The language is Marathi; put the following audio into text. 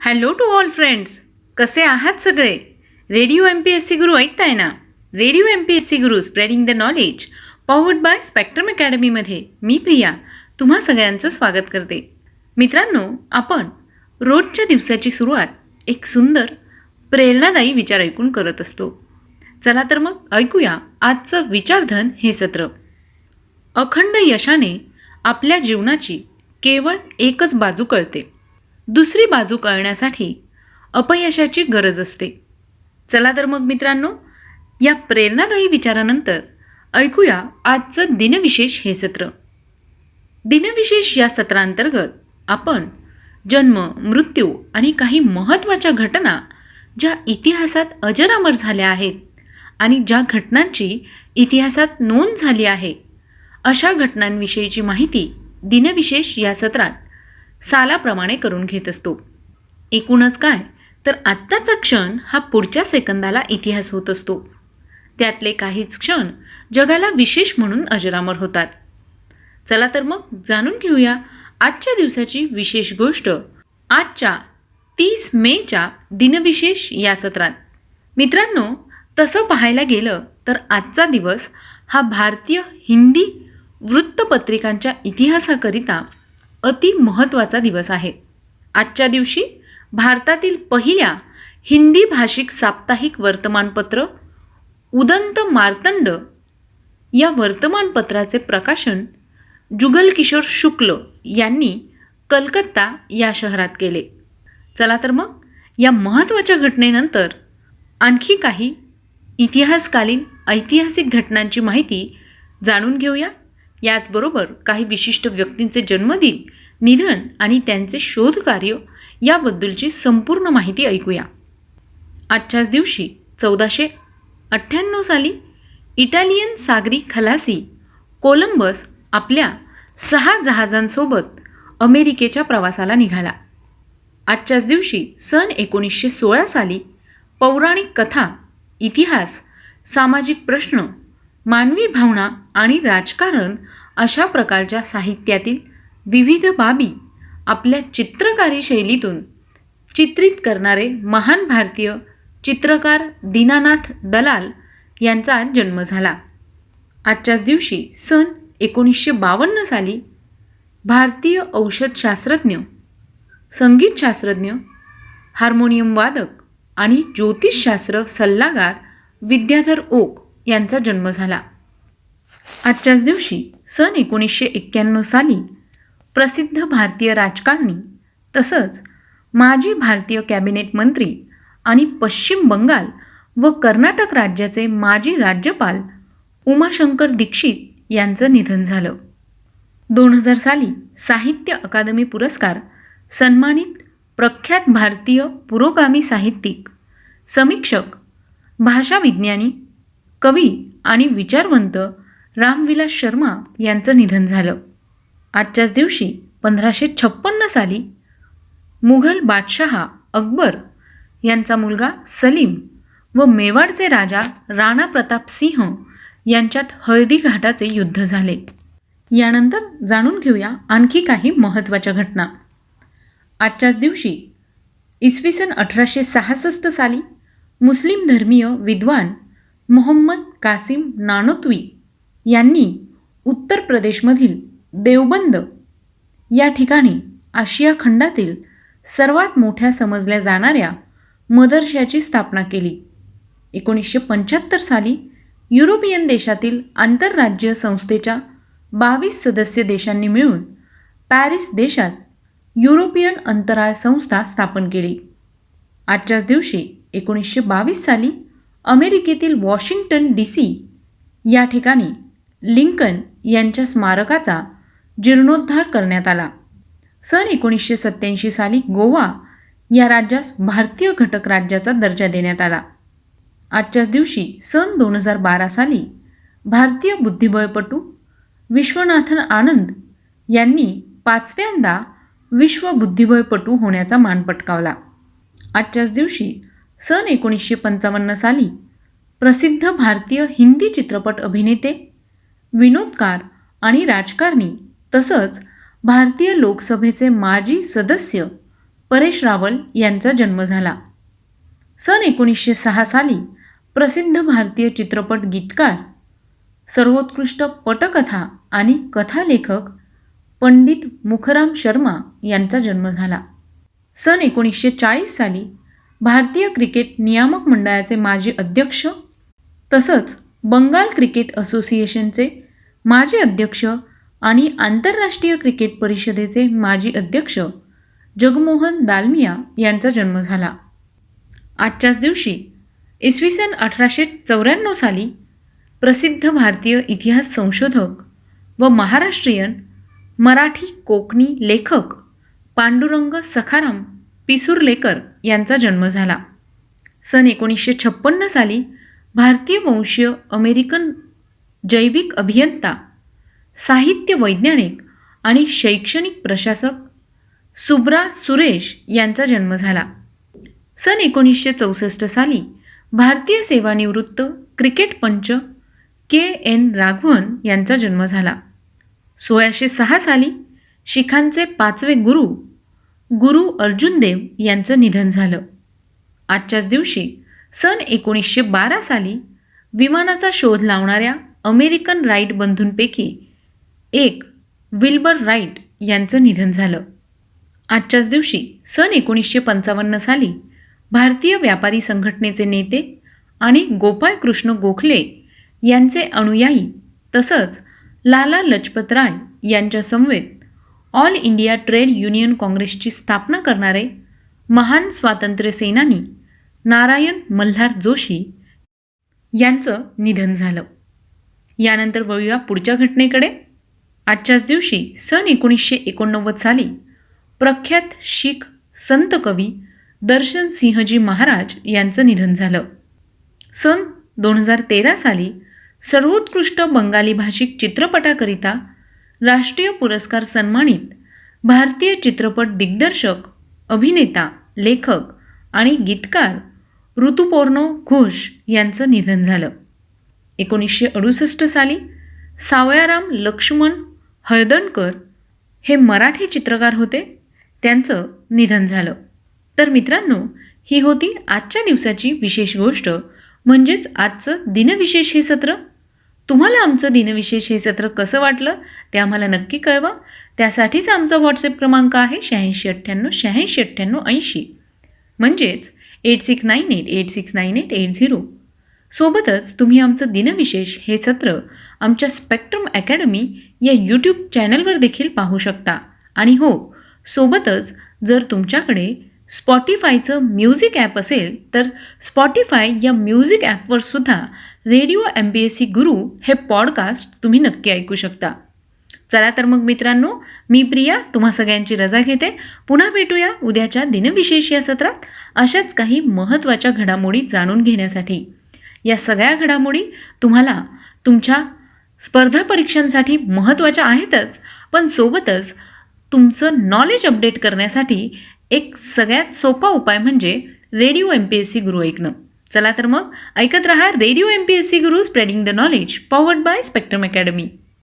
हॅलो टू ऑल फ्रेंड्स, कसे आहात सगळे? रेडिओ MPSC गुरु ऐकताय ना? Radio MPSC Guru spreading the knowledge powered by spectrum अकॅडमीमध्ये मी प्रिया तुम्हा सगळ्यांचं स्वागत करते. मित्रांनो, आपण रोजच्या दिवसाची सुरुवात एक सुंदर प्रेरणादायी विचार ऐकून करत असतो. चला तर मग ऐकूया आजचं विचारधन हे सत्र. अखंड यशाने आपल्या जीवनाची केवळ एकच बाजू कळते. दुसरी बाजू कळण्यासाठी अपयशाची गरज असते. चला तर मग मित्रांनो, या प्रेरणादायी विचारानंतर ऐकूया आजचं दिनविशेष हे सत्र. दिनविशेष या सत्रांतर्गत आपण जन्म, मृत्यू आणि काही महत्त्वाच्या घटना ज्या इतिहासात अजरामर झाल्या आहेत आणि ज्या घटनांची इतिहासात नोंद झाली आहे अशा घटनांविषयीची माहिती दिनविशेष या सत्रात सालाप्रमाणे करून घेत असतो. एकूणच काय तर आत्ताचा क्षण हा पुढच्या सेकंदाला इतिहास होत असतो. त्यातले काहीच क्षण जगाला विशेष म्हणून अजरामर होतात. चला तर मग जाणून घेऊया आजच्या दिवसाची विशेष गोष्ट आजच्या 30 मेच्या दिनविशेष या सत्रात. मित्रांनो, तसं पाहायला गेलं तर आजचा दिवस हा भारतीय हिंदी वृत्तपत्रिकांच्या इतिहासाकरिता अति महत्त्वाचा दिवस आहे. आजच्या दिवशी भारतातील पहिल्या हिंदी भाषिक साप्ताहिक वर्तमानपत्र उदंत मार्तंड या वर्तमानपत्राचे प्रकाशन जुगलकिशोर शुक्ल यांनी कलकत्ता या शहरात केले. चला तर मग या महत्त्वाच्या घटनेनंतर आणखी काही इतिहासकालीन ऐतिहासिक घटनांची माहिती जाणून घेऊया. याचबरोबर काही विशिष्ट व्यक्तींचे जन्मदिन, निधन आणि त्यांचे शोधकार्य याबद्दलची संपूर्ण माहिती ऐकूया. आजच्याच दिवशी 1498 साली इटालियन सागरी खलासी कोलंबस आपल्या 6 जहाजांसोबत अमेरिकेच्या प्रवासाला निघाला. आजच्याच दिवशी सन 1916 साली पौराणिक कथा, इतिहास, सामाजिक प्रश्न, मानवी भावना आणि राजकारण अशा प्रकारच्या साहित्यातील विविध बाबी आपल्या चित्रकारी शैलीतून चित्रित करणारे महान भारतीय चित्रकार दीनानाथ दलाल यांचा जन्म झाला. आजच्याच दिवशी सन 1952 साली भारतीय औषधशास्त्रज्ञ, संगीतशास्त्रज्ञ, हार्मोनियम वादक आणि ज्योतिषशास्त्र सल्लागार विद्याधर ओक यांचा जन्म झाला. आजच्याच दिवशी सन 1991 साली प्रसिद्ध भारतीय राजकारणी तसंच माजी भारतीय कॅबिनेट मंत्री आणि पश्चिम बंगाल व कर्नाटक राज्याचे माजी राज्यपाल उमाशंकर दीक्षित यांचं निधन झालं. 2000 साली साहित्य अकादमी पुरस्कार सन्मानित प्रख्यात भारतीय पुरोगामी साहित्यिक, समीक्षक, भाषाविज्ञानी, कवी आणि विचारवंत रामविलास शर्मा यांचं निधन झालं. आजच्याच दिवशी 1556 साली मुघल बादशहा अकबर यांचा मुलगा सलीम व मेवाडचे राजा राणा प्रताप सिंह यांच्यात हळदी घाटाचे युद्ध झाले. यानंतर जाणून घेऊया आणखी काही महत्त्वाच्या घटना. आजच्याच दिवशी इसवी सन 1866 साली मुस्लिम धर्मीय विद्वान मोहम्मद कासिम नानोतवी यांनी उत्तर प्रदेशमधील देवबंद या ठिकाणी आशिया खंडातील सर्वात मोठ्या समजल्या जाणाऱ्या मदरशाची स्थापना केली. 1975 साली युरोपियन देशातील आंतरराज्य संस्थेच्या 22 सदस्य देशांनी मिळून पॅरिस देशात युरोपियन अंतराळ संस्था स्थापन केली. आजच्याच दिवशी 1922 साली अमेरिकेतील वॉशिंग्टन DC या ठिकाणी लिंकन यांच्या स्मारकाचा जीर्णोद्धार करण्यात आला. सन 1987 साली गोवा या राज्यास भारतीय घटक राज्याचा दर्जा देण्यात आला. आजच्याच दिवशी सन 2012 साली भारतीय बुद्धिबळपटू विश्वनाथन आनंद यांनी 5व्यांदा विश्व बुद्धिबळपटू होण्याचा मान पटकावला. आजच्याच दिवशी सन 1955 साली प्रसिद्ध भारतीय हिंदी चित्रपट अभिनेते, विनोदकार आणि राजकारणी तसंच भारतीय लोकसभेचे माजी सदस्य परेश रावल यांचा जन्म झाला. सन 1906 साली प्रसिद्ध भारतीय चित्रपट गीतकार, सर्वोत्कृष्ट पटकथा आणि कथालेखक पंडित मुखराम शर्मा यांचा जन्म झाला. सन 1940 साली भारतीय क्रिकेट नियामक मंडळाचे माजी अध्यक्ष तसंच बंगाल क्रिकेट असोसिएशनचे माजी अध्यक्ष आणि आंतरराष्ट्रीय क्रिकेट परिषदेचे माजी अध्यक्ष जगमोहन दालमिया यांचा जन्म झाला. आजच्याच दिवशी इसवी सन 1894 साली प्रसिद्ध भारतीय इतिहास संशोधक व महाराष्ट्रीयन मराठी कोकणी लेखक पांडुरंग सखाराम पिसुर्लेकर यांचा जन्म झाला. सन 1956 साली भारतीय वंशीय अमेरिकन जैविक अभियंता, साहित्य वैज्ञानिक आणि शैक्षणिक प्रशासक सुब्रा सुरेश यांचा जन्म झाला. सन 1964 साली भारतीय सेवानिवृत्त क्रिकेट पंच के.एन. राघवन यांचा जन्म झाला. 1606 साली शिखांचे 5वे गुरु गुरु अर्जुन देव यांचं निधन झालं. आजच्याच दिवशी सन 1912 साली विमानाचा शोध लावणाऱ्या अमेरिकन राईट बंधूंपैकी एक विल्बर राईट यांचं निधन झालं. आजच्याच दिवशी सन 1955 साली भारतीय व्यापारी संघटनेचे नेते आणि गोपाळ कृष्ण गोखले यांचे अनुयायी तसंच लाला लजपत राय यांच्या समवेत ऑल इंडिया ट्रेड युनियन काँग्रेसची स्थापना करणारे महान स्वातंत्र्य सेनानी नारायण मल्हार जोशी यांचं निधन झालं. यानंतर वळूया पुढच्या घटनेकडे. आजच्याच दिवशी सन 1989 साली प्रख्यात शीख संत कवी दर्शन सिंहजी महाराज यांचं निधन झालं. सन 2013 साली सर्वोत्कृष्ट बंगाली भाषिक चित्रपटाकरिता राष्ट्रीय पुरस्कार सन्मानित भारतीय चित्रपट दिग्दर्शक, अभिनेता, लेखक आणि गीतकार ऋतुपर्नो घोष यांचं निधन झालं. 1968 साली सावयाराम लक्ष्मण हळदणकर हे मराठी चित्रकार होते, त्यांचं निधन झालं. तर मित्रांनो, ही होती आजच्या दिवसाची विशेष गोष्ट, म्हणजेच आजचं दिनविशेष हे सत्र. तुम्हाला आमचं दिनविशेष हे सत्र कसं वाटलं ते आम्हाला नक्की कळवा. त्यासाठीच आमचा व्हॉट्सअप क्रमांक आहे 8698 म्हणजेच 8698869880. सोबतच तुम्ही आमचं दिनविशेष हे सत्र आमच्या स्पेक्ट्रम अकॅडमी या यूट्यूब चॅनलवर देखील पाहू शकता. आणि हो, सोबतच जर तुमच्याकडे स्पॉटिफायचं म्युझिक ॲप असेल तर स्पॉटिफाय या म्युझिक ॲपवर सुद्धा रेडिओ MPSC गुरु हे पॉडकास्ट तुम्ही नक्की ऐकू शकता. चला तर मग मित्रांनो, मी प्रिया तुम्हा सगळ्यांची रजा घेते. पुन्हा भेटूया उद्याच्या दिनविशेष या सत्रात अशाच काही महत्त्वाच्या घडामोडी जाणून घेण्यासाठी. या सगळ्या घडामोडी तुम्हाला तुमच्या स्पर्धा परीक्षांसाठी महत्त्वाच्या आहेतच, पण सोबतच तुमचं नॉलेज अपडेट करण्यासाठी एक सगळ्यात सोपा उपाय म्हणजे रेडिओ MPSC गुरु ऐकणं. चला तर मग ऐकत रहा radio MPSC Guru, spreading the knowledge, powered by spectrum academy.